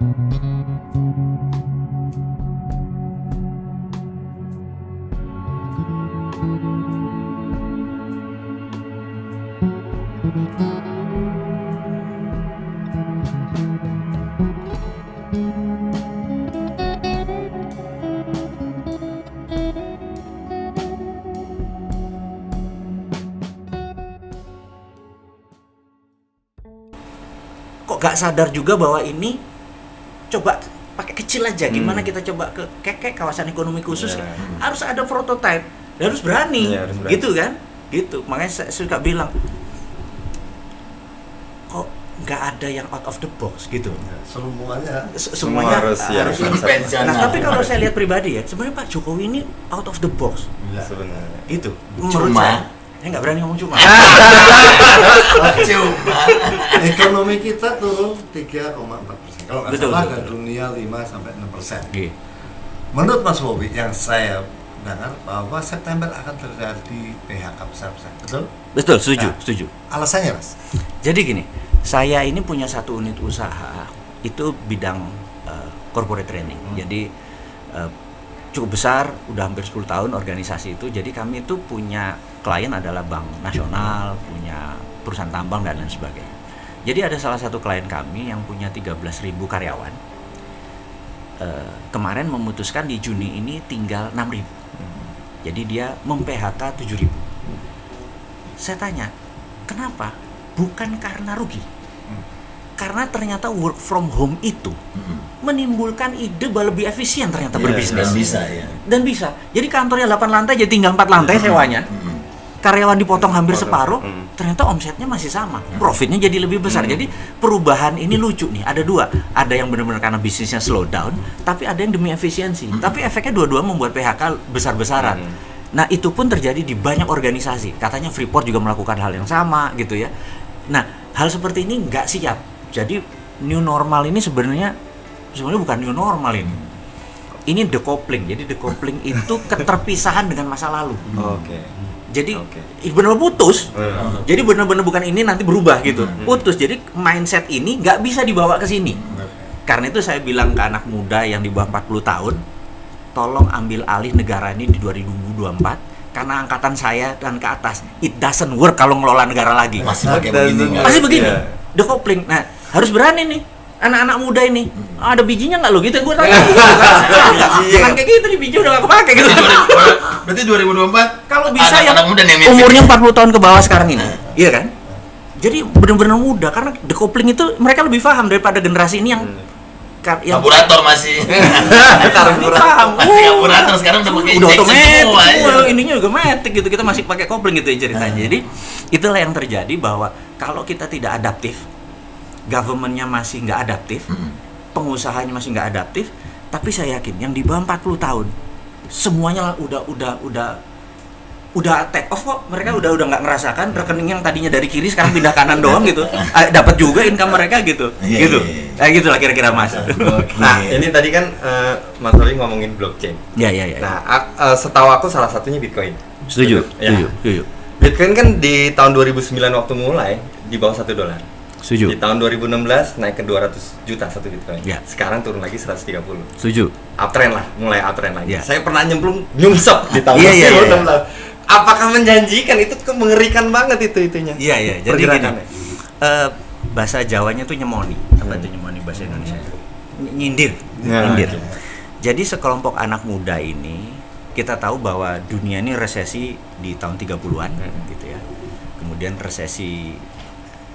Kok gak sadar juga bahwa ini coba pakai kecil aja, gimana kita coba kayak kawasan ekonomi khusus harus ada prototype, harus berani, gitu kan, gitu. Makanya saya suka bilang kok nggak ada yang out of the box gitu. Semuanya harus konvensional. Nah tapi kalau saya lihat pribadi ya, sebenarnya Pak Jokowi ini out of the box sebenarnya. Itu menurut saya nggak berani ngomong cuma. Ekonomi kita turun 3,4%. Kalau nggak salah ke dunia 5-6%. Menurut Mas Bobi yang saya dengar bahwa September akan terjadi PHK besar-besar. Betul? Betul, setuju. Alasannya Mas? Jadi gini, saya ini punya satu unit usaha itu bidang corporate training. Jadi cukup besar, udah hampir 10 tahun organisasi itu. Jadi kami itu punya klien adalah bank nasional, punya perusahaan tambang dan lain sebagainya. Jadi ada salah satu klien kami yang punya 13.000 karyawan. Kemarin memutuskan di Juni ini tinggal 6.000. Jadi dia mem-PHK 7.000. Saya tanya, kenapa? Bukan karena rugi. Karena ternyata work from home itu menimbulkan ide bahwa lebih efisien ternyata berbisnis. Dan bisa. Jadi kantornya 8 lantai jadi tinggal 4 lantai sewanya. Karyawan dipotong hampir separuh, ternyata omsetnya masih sama. Profitnya jadi lebih besar. Jadi perubahan ini lucu nih. Ada dua. Ada yang benar-benar karena bisnisnya slow down, tapi ada yang demi efisiensi. Tapi efeknya dua-dua membuat PHK besar-besaran. Nah, itu pun terjadi di banyak organisasi. Katanya Freeport juga melakukan hal yang sama gitu ya. Nah, hal seperti ini nggak siap. Jadi new normal ini sebenarnya bukan new normal ini. Ini decoupling. Jadi decoupling itu keterpisahan dengan masa lalu. Jadi benar-benar putus. Jadi benar-benar bukan ini nanti berubah gitu. Putus. Jadi mindset ini nggak bisa dibawa ke sini. Karena itu saya bilang ke anak muda yang di bawah 40 tahun, tolong ambil alih negara ini di 2024. Karena angkatan saya dan ke atas, it doesn't work kalau ngelola negara lagi. Masih begini. Decoupling. Nah, harus berani nih. Anak-anak muda ini ada bijinya nggak lo gitu gue tanya. Jangan kayak gitu nih, biji udah nggak kepake gitu. Berarti 2024 kalau bisa yang umurnya 40 tahun ke bawah sekarang ini, iya kan? Jadi benar-benar muda karena decoupling itu mereka lebih paham daripada generasi ini yang karburator masih. Karburator sekarang udah pakai injection semua. Ininya juga matic gitu, kita masih pakai coupling gitu ya ceritanya. Jadi itulah yang terjadi bahwa kalau kita tidak adaptif, government-nya masih nggak adaptif, pengusahanya masih nggak adaptif, tapi saya yakin yang di bawah 40 tahun semuanya udah take off kok. Mereka udah nggak ngerasakan rekening yang tadinya dari kiri sekarang pindah kanan doang gitu. Dapat juga income mereka gitu. Gitulah kira-kira Mas. Nah, ini tadi kan Mas Oli ngomongin blockchain. Iya. Nah, setahu aku salah satunya Bitcoin. Setuju. Bitcoin kan di tahun 2009 waktu mulai di bawah $1. Setuju. Di tahun 2016 naik ke 200 juta satu Bitcoin. Ya. Sekarang turun lagi 130. Setuju. Uptrend lah, mulai uptrend lagi. Ya. Saya pernah nyungsep di tahun 2016. Apakah menjanjikan? Itu mengerikan banget itunya. Iya. Jadi gini. Bahasa Jawanya tuh nyemoni. Apa itu nyemoni bahasa Indonesia? Nyindir. Jadi sekelompok anak muda ini kita tahu bahwa dunia ini resesi di tahun 30-an gitu ya. Kemudian resesi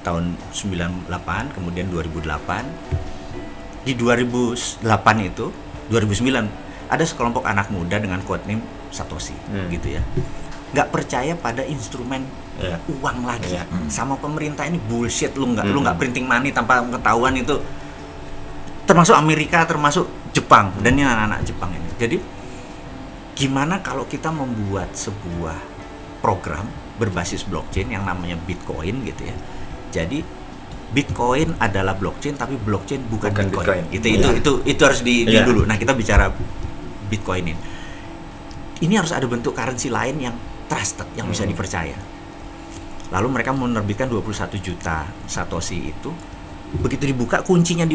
tahun 98, kemudian 2008. Di 2008 itu, 2009 ada sekelompok anak muda dengan code name Satoshi gitu ya. Nggak percaya pada instrumen uang lagi. Sama pemerintah ini bullshit, lu nggak printing money tanpa pengetahuan itu. Termasuk Amerika, termasuk Jepang, dan ini anak-anak Jepang ini. Jadi gimana kalau kita membuat sebuah program berbasis blockchain yang namanya Bitcoin gitu ya. Jadi Bitcoin adalah blockchain, tapi blockchain bukan Bitcoin. Itu harus di dulu. Nah, kita bicara Bitcoin ini harus ada bentuk currency lain yang trusted, yang bisa dipercaya. Lalu mereka menerbitkan 21 juta Satoshi itu. Begitu dibuka, kuncinya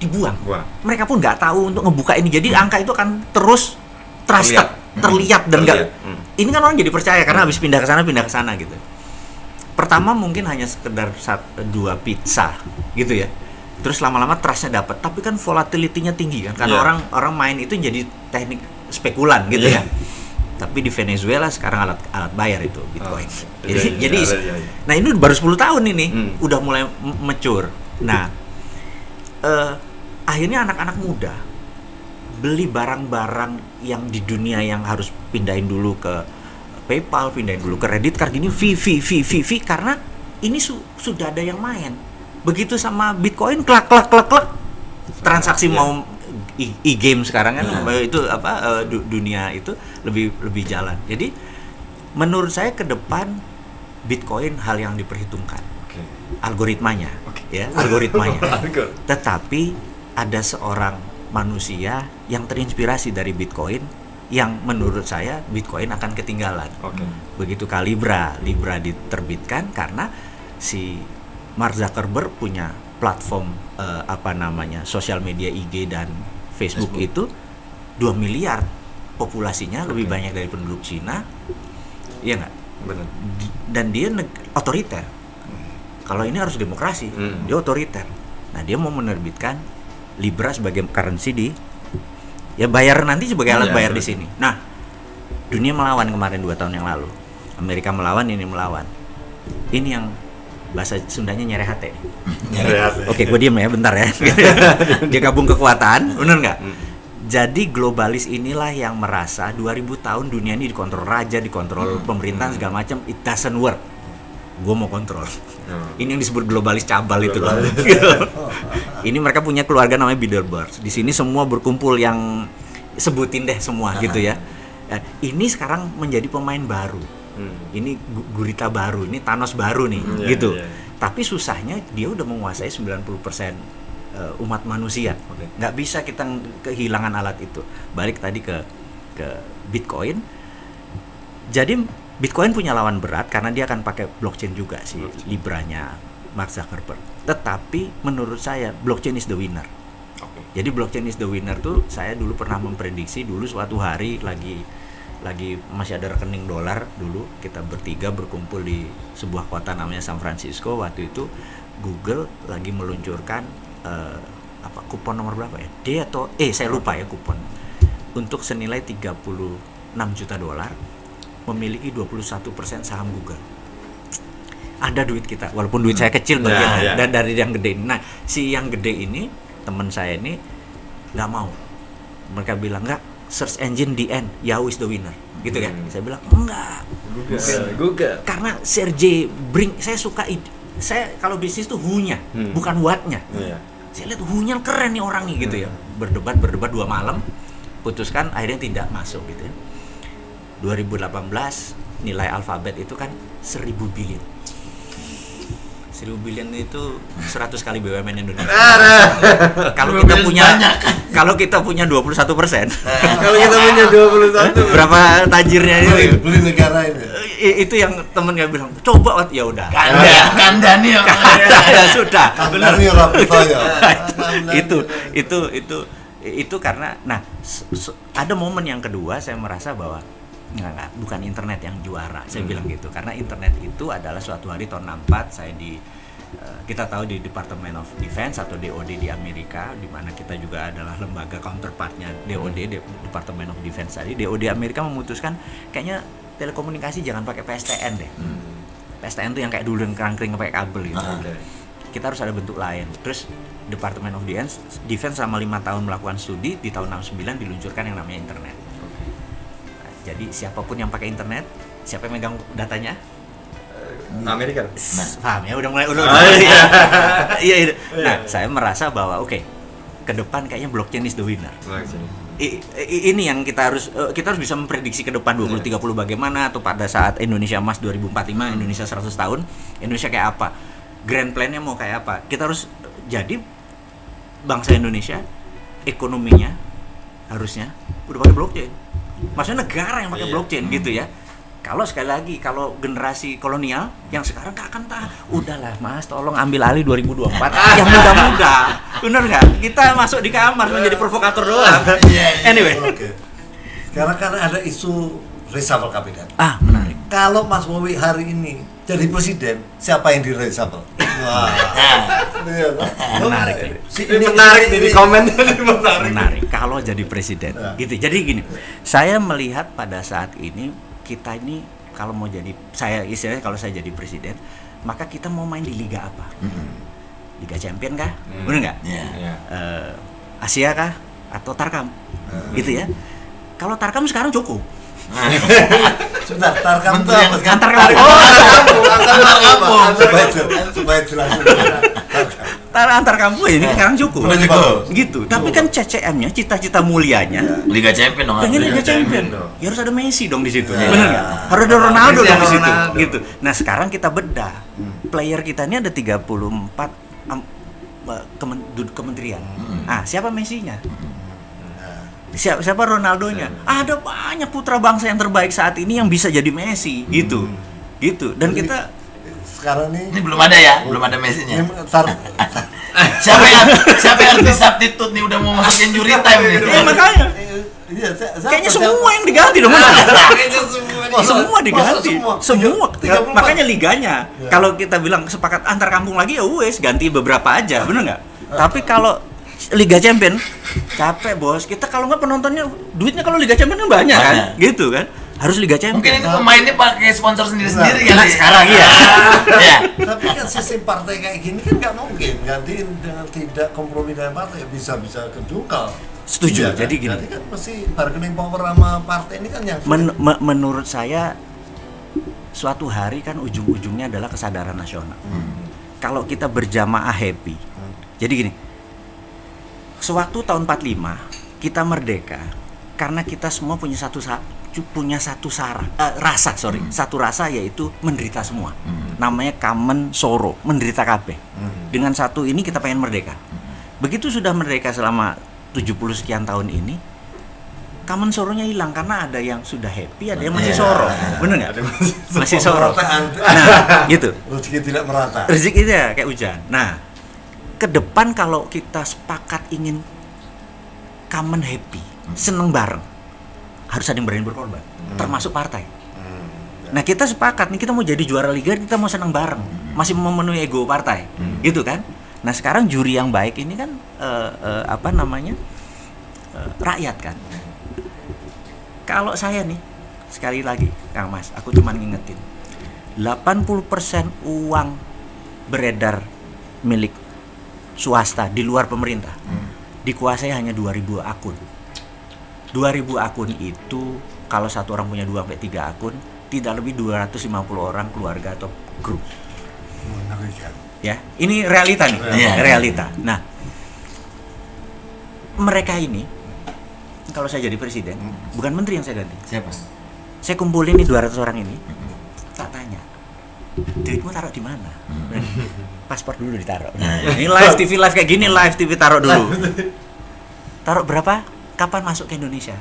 dibuang. Wah. Mereka pun nggak tahu untuk ngebuka ini. Jadi angka itu akan terus trusted, terlihat dan nggak. Ini kan orang jadi percaya karena habis pindah ke sana gitu. Pertama mungkin hanya sekedar 2 pizza gitu ya. Terus lama-lama trustnya dapat. Tapi kan volatility-nya tinggi kan. Karena orang main itu jadi teknik spekulan gitu ya. Tapi di Venezuela sekarang alat bayar itu Bitcoin. Jadi nah ini baru 10 tahun ini udah mulai mature. Nah, akhirnya anak-anak muda beli barang-barang yang di dunia yang harus pindahin dulu ke PayPal, pindahin dulu ke Reddit card gini fee karena ini sudah ada yang main. Begitu sama Bitcoin klak transaksi mau e-game sekarang kan itu dunia itu lebih jalan. Jadi menurut saya ke depan Bitcoin hal yang diperhitungkan. Algoritmanya. Tetapi ada seorang manusia yang terinspirasi dari Bitcoin yang menurut saya Bitcoin akan ketinggalan. Begitu Libra diterbitkan karena si Mark Zuckerberg punya platform sosial media IG dan Facebook itu 2 miliar populasinya, lebih banyak dari penduduk Cina. Iya nggak? Benar. Dan dia otoriter. Kalau ini harus demokrasi, dia otoriter. Nah, dia mau menerbitkan Libra sebagai currency bayar nanti sebagai alat bayar di sini. Nah, dunia melawan kemarin 2 tahun yang lalu. Amerika melawan, ini melawan. Ini yang bahasa Sundanya nyerehate. Oke, gue diem ya bentar ya. Dia gabung kekuatan, bener nggak? Jadi globalis inilah yang merasa 2000 tahun dunia ini dikontrol raja, dikontrol pemerintahan segala macam. It doesn't work. Gue mau kontrol. Ini yang disebut globalis cabal itu loh. Ini mereka punya keluarga namanya Bilderberg. Di sini semua berkumpul yang sebutin deh semua gitu ya. Ini sekarang menjadi pemain baru. Ini gurita baru, ini Thanos baru nih gitu. Tapi susahnya dia udah menguasai 90% umat manusia. Nggak bisa kita kehilangan alat itu. Balik tadi ke Bitcoin. Jadi Bitcoin punya lawan berat karena dia akan pakai blockchain juga si Libranya Mark Zuckerberg. Tetapi menurut saya blockchain is the winner. Jadi blockchain is the winner tuh saya dulu pernah memprediksi dulu suatu hari lagi masih ada rekening dolar dulu, kita bertiga berkumpul di sebuah kota namanya San Francisco. Waktu itu Google lagi meluncurkan kupon nomor berapa ya? D atau E, saya lupa ya kupon. Untuk senilai 36 juta dolar memiliki 21% saham Google. Ada duit kita, walaupun duit saya kecil bagian dan dari yang gede. Nah, si yang gede ini teman saya ini nggak mau. Mereka bilang nggak, search engine the end, Yahoo is the winner, gitu kan? Saya bilang enggak. Google. Karena Sergey Brin, saya suka saya kalau bisnis tuh who-nya, bukan what-nya. Saya lihat who-nya keren nih orang nih gitu ya. Berdebat 2 malam, putuskan akhirnya tidak masuk gitu ya. 2018 nilai Alphabet itu kan 1000 billion. 1000 billion itu 100 kali BUMN Indonesia. Kalau kita punya 21%. Kalau kita punya 21, berapa tajirnya itu? Beli negara ini. Itu yang temen gak bilang, coba ya udah. Kanda nih. Ya sudah. Benar nih rapitonya. Itu karena ada momen yang kedua saya merasa bahwa Enggak, bukan internet yang juara. Saya bilang gitu karena internet itu adalah suatu hari tahun 64 saya kita tahu di Department of Defense atau DoD di Amerika, di mana kita juga adalah lembaga counterpartnya DoD, Department of Defense tadi. DoD Amerika memutuskan kayaknya telekomunikasi jangan pakai PSTN deh. PSTN tuh yang kayak dulu yang kerang-kering pakai kabel gitu. Kita harus ada bentuk lain. Terus Department of Defense selama 5 tahun melakukan studi, di tahun 69 diluncurkan yang namanya internet. Jadi siapapun yang pakai internet, siapa yang megang datanya? Amerika. Paham ya, udah. Iya. Nah, saya merasa bahwa ke depan kayaknya blockchain is the winner. Ini yang kita harus bisa memprediksi ke depan 2030 bagaimana, atau pada saat Indonesia Emas 2045, Indonesia 100 tahun, Indonesia kayak apa? Grand plan-nya mau kayak apa? Kita harus jadi bangsa Indonesia, ekonominya harusnya udah pakai blockchain. Maksudnya negara yang pakai blockchain gitu ya. Kalau sekali lagi, kalau generasi kolonial yang sekarang gak akan tahan. Udahlah Mas, tolong ambil alih 2024 yang muda-muda. Bener nggak? Kita masuk di kamar menjadi provokator doang. Anyway. Oke. Sekarang kan ada isu reshuffle kabinet. Menarik. Kalau Mas Bobi hari ini jadi presiden, siapa yang di reshuffle? Wah. Menarik. Ini menarik nih di komen ini Menarik. Kalau jadi presiden, gitu. Jadi gini, saya melihat pada saat ini kita ini kalau mau jadi, saya istilahnya kalau saya jadi presiden, maka kita mau main di liga apa? Liga Champion kah? Bener nggak? Asia kah? Atau Tarkam? Gitu ya. Kalau Tarkam sekarang cukup. Sudah, Tarkam itu apa? Antar kampung. Supaya jelas. antar kampung ini sekarang cukup. Udah cukup. Gitu. Tapi kan CCM-nya, cita-cita mulianya Liga Champion dong. pengen Liga Champion. Ya harus ada Messi dong di situ. Bener nggak? Harus ada Ronaldo dong di situ. Gitu. Nah, sekarang kita bedah. Player kita ini ada 34 kementerian. Siapa Messi-nya? Siapa Ronaldonya? Ada banyak putra bangsa yang terbaik saat ini yang bisa jadi Messi, gitu. Dan kita sekarang ini belum ada ya, belum ada Messi-nya. Siapa yang artis substitute nih udah mau masuk injury time nih. Makanya. Kayaknya semua yang diganti dong. Semua diganti. Semua. Makanya liganya. Kalau kita bilang sepakat antar kampung lagi ya wes ganti beberapa aja, bener nggak? Tapi kalau Liga Champion capek bos. Kita kalau nggak penontonnya, duitnya kalau Liga Champion kan banyak kan, gitu kan. Harus Liga Champion. Mungkin itu pemainnya pakai sponsor sendiri-sendiri kan sekarang ya. Tapi kan sistem partai kayak gini kan nggak mungkin gantiin dengan tidak kompromi dengan partai, bisa kejungkal. Setuju. Iya, jadi gini. Jadi kan mesti bargaining power sama partai ini kan yang menurut saya suatu hari kan ujung-ujungnya adalah kesadaran nasional. Kalau kita berjamaah happy. Jadi gini. Sewaktu tahun 45 kita merdeka karena kita semua punya satu rasa yaitu menderita semua. Namanya common sorrow, menderita kabeh. Dengan satu ini kita pengen merdeka. Begitu sudah merdeka selama 70 sekian tahun ini, common sorrow-nya hilang karena ada yang sudah happy, ada yang masih sorrow. Bener nggak? Masih sorrow. Nah, gitu. Rezeki tidak merata. Rezeki ya kayak hujan. Nah, ke depan kalau kita sepakat ingin common happy, seneng bareng, harus ada yang berani berkorban, termasuk partai. Nah, kita sepakat nih, kita mau jadi juara liga, kita mau seneng bareng, masih memenuhi ego partai, gitu kan? Nah, sekarang juri yang baik ini kan rakyat kan. Kalau saya nih, sekali lagi Kang Mas, aku cuma ngingetin 80% uang beredar milik swasta di luar pemerintah dikuasai hanya 2.000 akun. 2.000 akun itu kalau satu orang punya 2-3 akun, tidak lebih 250 orang keluarga atau grup. Ya, ini realita nih, realita. Nah, mereka ini kalau saya jadi presiden, bukan menteri yang saya ganti. Siapa? Saya kumpulin nih 200 orang ini, tak tanya, duitmu taruh di mana? Paspor dulu ditaruh. Ini live TV live kayak gini, live TV taruh dulu. Taruh berapa? Kapan masuk ke Indonesia?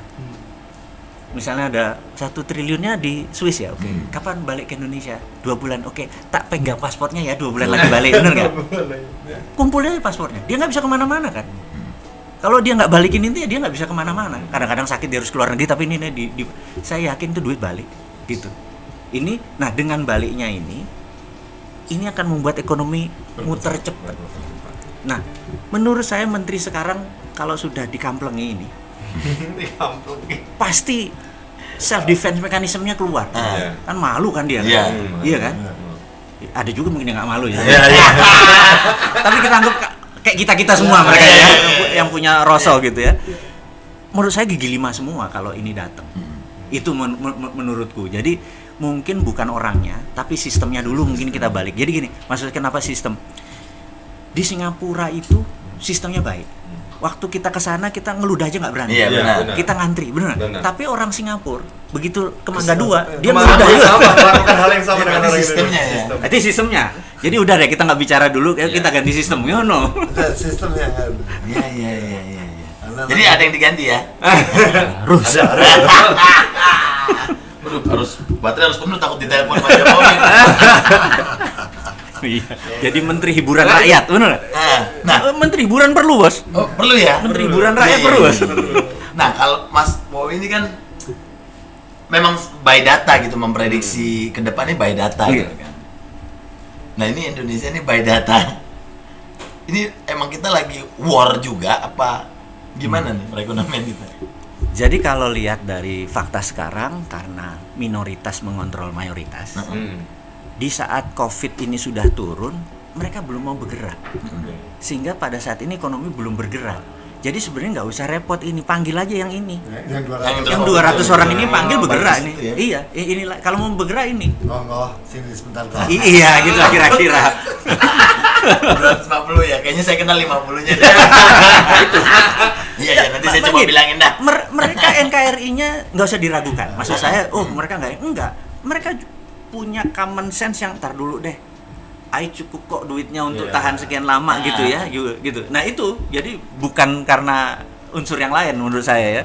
Misalnya ada 1 triliunnya di Swiss ya, oke. Kapan balik ke Indonesia? 2 bulan, oke. Tak pegang paspornya ya, 2 bulan lagi balik, bener nggak? Kumpulnya paspornya, dia nggak bisa kemana-mana kan. Kalau dia nggak balikin itu ya dia nggak bisa kemana-mana. Kadang-kadang sakit dia harus keluar negeri, tapi ini saya yakin itu duit balik, gitu. Ini, nah dengan baliknya ini akan membuat ekonomi muter cepat. Nah, menurut saya menteri sekarang kalau sudah dikamplengi ini, pasti self defense mekanismenya keluar. Kan malu kan dia, iya kan? Ada juga mungkin yang nggak malu ya. Tapi kita anggap kayak kita semua mereka ya, yang punya rosol gitu ya. Menurut saya gigi 5 semua kalau ini datang. Itu menurutku. Jadi mungkin bukan orangnya, tapi sistemnya dulu mungkin kita balik. Jadi gini, maksudnya kenapa sistem? Di Singapura itu sistemnya baik. Waktu kita ke sana kita ngeludah aja nggak berani. Benar. Kita ngantri, benar. Tapi orang Singapura begitu ke Mangga 2, dia ngeludah juga. Melakukan hal yang sama dengan orang sistemnya ya. Itu sistemnya. Jadi udah deh kita nggak bicara dulu, kita ganti sistem. No. Sistemnya kan. Iya. Jadi ada yang diganti ya. Harus. Harus baterai harus penuh, takut ditelepon Pak Jokowi. Iya. Jadi menteri hiburan rakyat, benar nggak? Nah, Menteri hiburan perlu, Bos. oh, perlu ya? Menteri hiburan rakyat Iya, perlu, iya, Bos. Nah, kalau Mas Bowie ini kan memang by data gitu, memprediksi ke depannya by data Iya. gitu kan. Nah, ini Indonesia ini by data. Ini emang kita lagi war juga apa gimana nih perekonomian kita? Jadi kalau lihat dari fakta sekarang, karena minoritas mengontrol mayoritas, di saat COVID ini sudah turun, mereka belum mau bergerak. Sehingga pada saat ini ekonomi belum bergerak. Jadi sebenarnya nggak usah repot ini, panggil aja yang ini. Yang 200 orang ini panggil bergerak bagus nih. itu ya. Iya, inilah kalau mau bergerak ini. Sini sebentar kok. Iya, gitu lah kira-kira. 250 ya, kayaknya saya kenal 50-nya deh. Iya, ya, nanti saya coba Begini, bilangin dah. Mereka NKRI-nya nggak usah diragukan. Maksud saya, mereka enggak. Mereka punya common sense yang tar dulu deh. Cukup kok duitnya untuk tahan sekian lama gitu ya, gitu. Nah itu jadi bukan karena unsur yang lain menurut saya ya.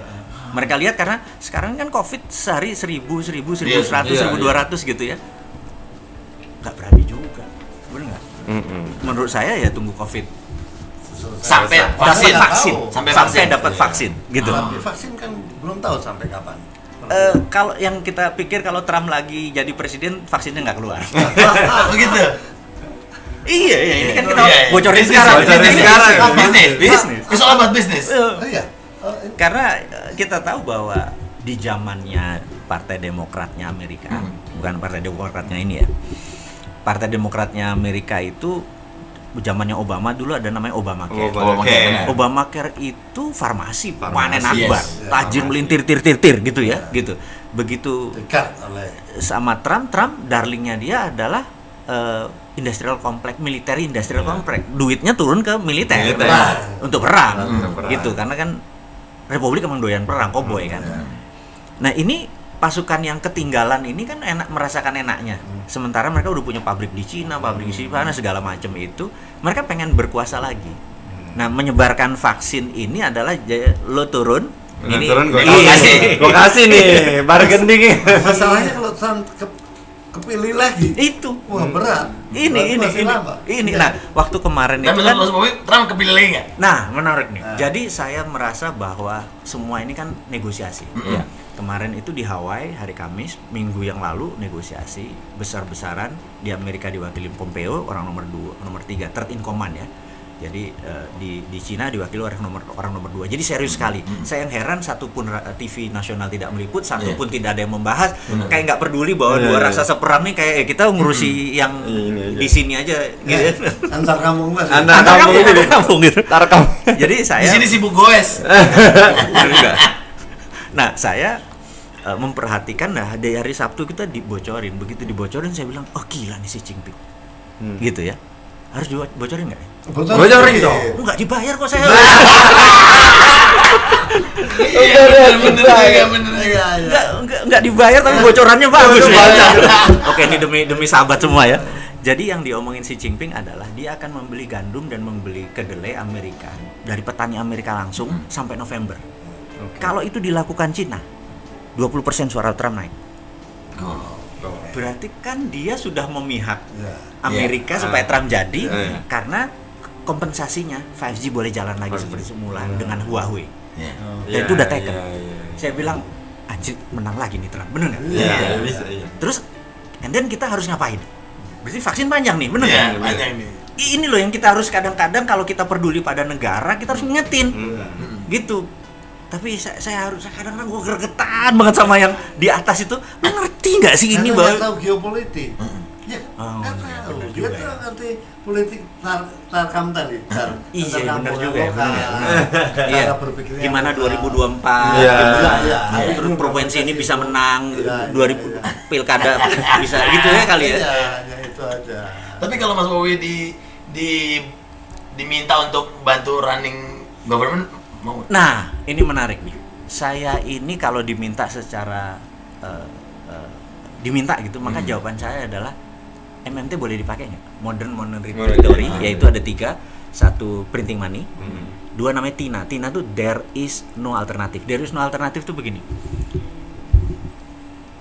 Mereka lihat karena sekarang kan COVID sehari 1000, 1100, 1200 gitu ya. Nggak berani juga, bener nggak? Menurut saya ya tunggu COVID Sampai dapat vaksin, Sampai dapat vaksin gitu. Tapi vaksin kan belum tahu sampai kapan. Kalau yang kita pikir kalau Trump lagi jadi presiden vaksinnya nggak keluar. Begitu. Iya, ini kan kita Iya, iya. bocorin Bisnis, sekarang. bocorin Bisnis. sekarang. Bisnis. Bisnis. It's all about business. Oh iya. Karena kita tahu bahwa di zamannya Partai Demokratnya Amerika, bukan Partai Demokratnya ini ya. Partai Demokratnya Amerika itu zamannya Obama dulu ada namanya Obamacare. Obamacare itu farmasi panen akbar, yes. tajir melintir tir gitu ya, gitu. Begitu Dekat oleh sama Trump darlingnya dia adalah industrial complex, military industrial complex. Duitnya turun ke militer. Untuk perang. Gitu, karena kan Republik emang doyan perang, koboi kan. Nah, ini pasukan yang ketinggalan ini kan enak, merasakan enaknya. Sementara mereka udah punya pabrik di Cina, pabrik di mana segala macam itu, mereka pengen berkuasa lagi. Nah, menyebarkan vaksin ini adalah lo turun, ini turun gue kasih. Gue kasih nih, bargaining. masalahnya kalau Trump kepilih lagi. Itu. Wah, berat. Ini. Nah, waktu kemarin Dan itu menurut kan Mas Bowie, Trump kepilih lagi nggak? nah, menarik nih. Jadi saya merasa bahwa semua ini kan negosiasi. Ya. Kemarin itu di Hawaii hari Kamis, minggu yang lalu negosiasi besar-besaran di Amerika diwakili Pompeo, orang nomor 3, third in command ya. Jadi di Cina diwakili orang nomor 2. Jadi serius sekali. Saya yang heran satupun TV nasional tidak meliput, satupun tidak ada yang membahas. Kayak nggak peduli bahwa dua raksasa perang nih kayak kita ngurusi yang di sini aja gitu. Antar kampung mas. Antar kampung gitu. Jadi saya Di sini sibuk goes. Nah, saya memperhatikan dari hari Sabtu kita dibocorin. Begitu dibocorin saya bilang, "Oh, gila nih si Jinping." Gitu ya. Harus dibocorin nggak? Bocorin dong. Enggak dibayar kok saya. Enggak dibayar tapi bocorannya bagus ya. Oke, ini demi sahabat semua ya. Jadi yang diomongin si Jinping adalah dia akan membeli gandum dan membeli kedelai Amerika dari petani Amerika langsung sampai November. Kalau itu dilakukan Cina, 20% suara Trump naik. Berarti kan dia sudah memihak Amerika supaya Trump jadi karena kompensasinya 5G boleh jalan lagi seperti semula dengan Huawei. Dan itu udah taken. Saya bilang, anjir menang lagi nih Trump, bener nggak? Bisa. Terus, and then kita harus ngapain? Berarti vaksin panjang nih, bener nggak? Panjang nih. Ini loh yang kita harus kadang-kadang kalau kita peduli pada negara, kita harus ngingetin, gitu. Tapi saya harus kadang-kadang gue gregetan banget sama yang di atas itu. Lu ngerti nggak sih ini bahwa bahwa tahu geopolitik. Ya, nggak tahu. Dia tuh ngerti politik tarkam tadi. Iya, benar juga ya. Cara berpikirnya gimana apa. 2024 Iya. gimana terus provinsi ini bisa menang 2000 pilkada bisa gitu ya kali ya. Iya, itu aja. Tapi kalau Mas Bowie diminta untuk bantu running government mau? Nah, ini menarik nih. Saya ini kalau diminta secara diminta gitu, maka jawaban saya adalah MMT boleh dipakai nggak? Modern Monetary Theory, yaitu ada 3, 1 printing money, 2 namanya TINA. TINA tuh there is no alternative. There is no alternative tuh begini.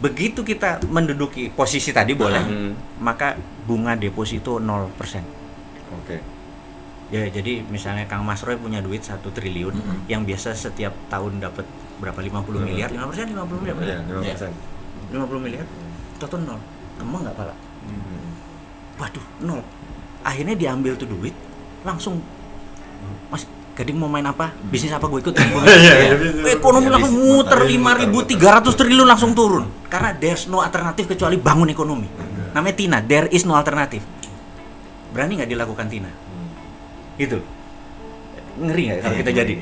begitu kita menduduki posisi tadi boleh, maka bunga deposito 0%. Oke. Ya, jadi misalnya Kang Mas Roy punya duit 1 triliun yang biasa setiap tahun dapat berapa 50 miliar, 5% 50 miliar. Iya, berapa? 5%. 50 miliar. Toto 0. Kemang enggak pala? Waduh, 0. Akhirnya diambil tuh duit, langsung Mas Gading mau main apa? Bisnis apa gue ikut? Ekonomi langsung muter 5.300 triliun langsung turun. Karena there's no alternatif kecuali bangun ekonomi. Namanya Tina, there is no alternative. Berani nggak dilakukan Tina? Gitu. Ngeri nggak kalau kita jadi?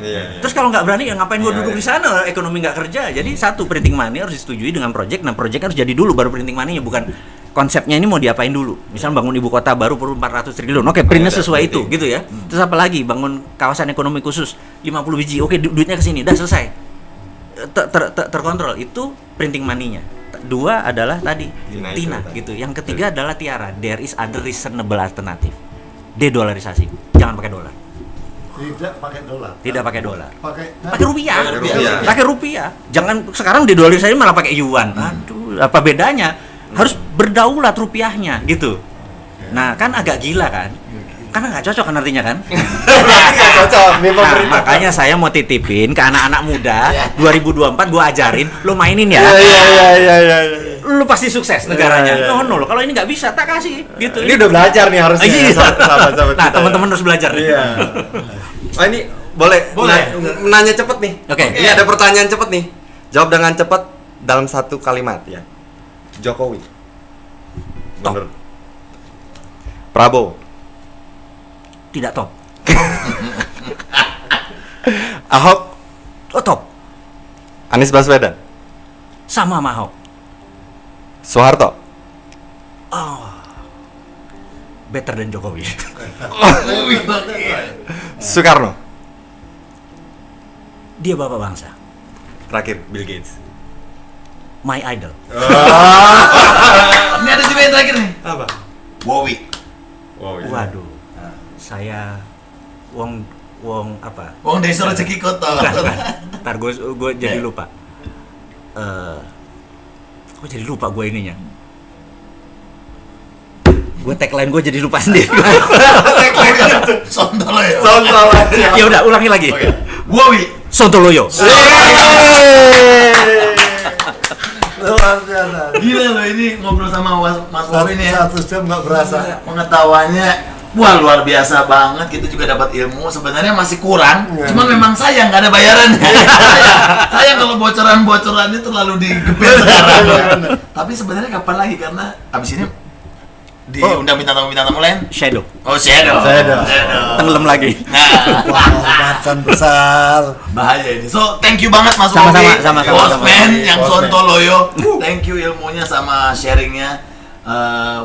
Terus kalau nggak berani ya ngapain gue duduk di sana? Ekonomi nggak kerja. Jadi satu, printing money harus disetujui dengan project. Nah, project harus jadi dulu baru printing money-nya, bukan konsepnya ini mau diapain dulu. Misal bangun ibu kota baru perlu 400 triliun. Oke, printnya sesuai itu gitu ya. Terus apa lagi? Bangun kawasan ekonomi khusus 50 biji. Oke, duitnya ke sini. Dah selesai. Terkontrol. Itu printing money-nya. Dua adalah tadi Tina gitu. Yang ketiga adalah Tiara. There is other reasonable alternative. De-dolarisasi. Jangan pakai dolar. Tidak pakai dolar. Tidak pakai dolar. Pakai Rupiah. Pakai rupiah. Jangan sekarang de-dolarisasi malah pakai yuan. Aduh, apa bedanya? Harus berdaulat rupiahnya gitu. Nah, kan agak gila kan? Karena nggak cocok kan artinya kan? Nggak cocok. Nah, makanya saya mau titipin ke anak-anak muda 2024 gua ajarin, lo mainin ya. Iya. Lu pasti sukses negaranya. No, kalau ini nggak bisa tak kasih gitu. Ini udah belajar nih harusnya. Iya. Sahabat-sahabat Nah, kita teman-teman harus belajar nih. Iya. Oh, ini boleh. Nanya cepet nih. Oke. Ini ada pertanyaan cepet nih. Jawab dengan cepet dalam 1 kalimat ya. Jokowi. Top. Menurut Prabowo. Tidak top. Ahok. Oh, top. Anies Baswedan. Sama sama Ahok. Soeharto. Better than Jokowi. Soekarno. Dia bapak bangsa. Terakhir Bill Gates. My idol. Ini ada juga yang terakhir nih. Apa? Bowie. Wow, iya. Waduh. Saya wong apa? Wong desa rezeki kota. Ntar gue jadi lupa. Gue jadi lupa gue ininya. Gue tagline gue jadi lupa sendiri. Sontoloyo. Ya udah, ulangi lagi. Bowie. Sontoloyo. Luar biasa. Gila loh, ini ngobrol sama Mas Bowie nih ya. 1 jam nggak berasa. Pengetahuannya wah luar biasa banget. Kita juga dapat ilmu. Sebenarnya masih kurang, cuman memang sayang nggak ada bayarannya. Sayang kalau bocoran-bocorannya terlalu digebet sekarang. Tapi sebenarnya kapan lagi, karena abis ini diundang bintang tamu lain. Shadow. Oh, Shadow. Tenggelam lagi. Nah, Macan besar. bahaya ini. So, thank you banget Mas Sama-sama, Bowie, sama-sama, Bosman sama-sama. yang Sontoloyo. Thank you ilmunya sama sharingnya.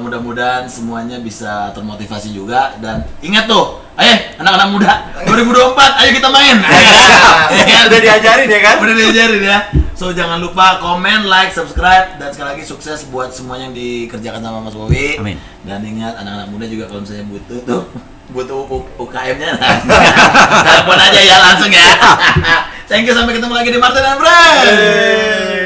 Mudah-mudahan semuanya bisa termotivasi juga, dan ingat tuh, anak-anak muda 2024, ayo kita main. Udah diajarin ya kan? Udah diajarin ya. So jangan lupa komen, like, subscribe, dan sekali lagi sukses buat semuanya yang dikerjakan sama Mas Bowie. Amin. Dan ingat, anak-anak muda juga kalau misalnya butuh UKM-nya, telepon aja ya langsung ya. Thank you, sampai ketemu lagi di Martin and Friends.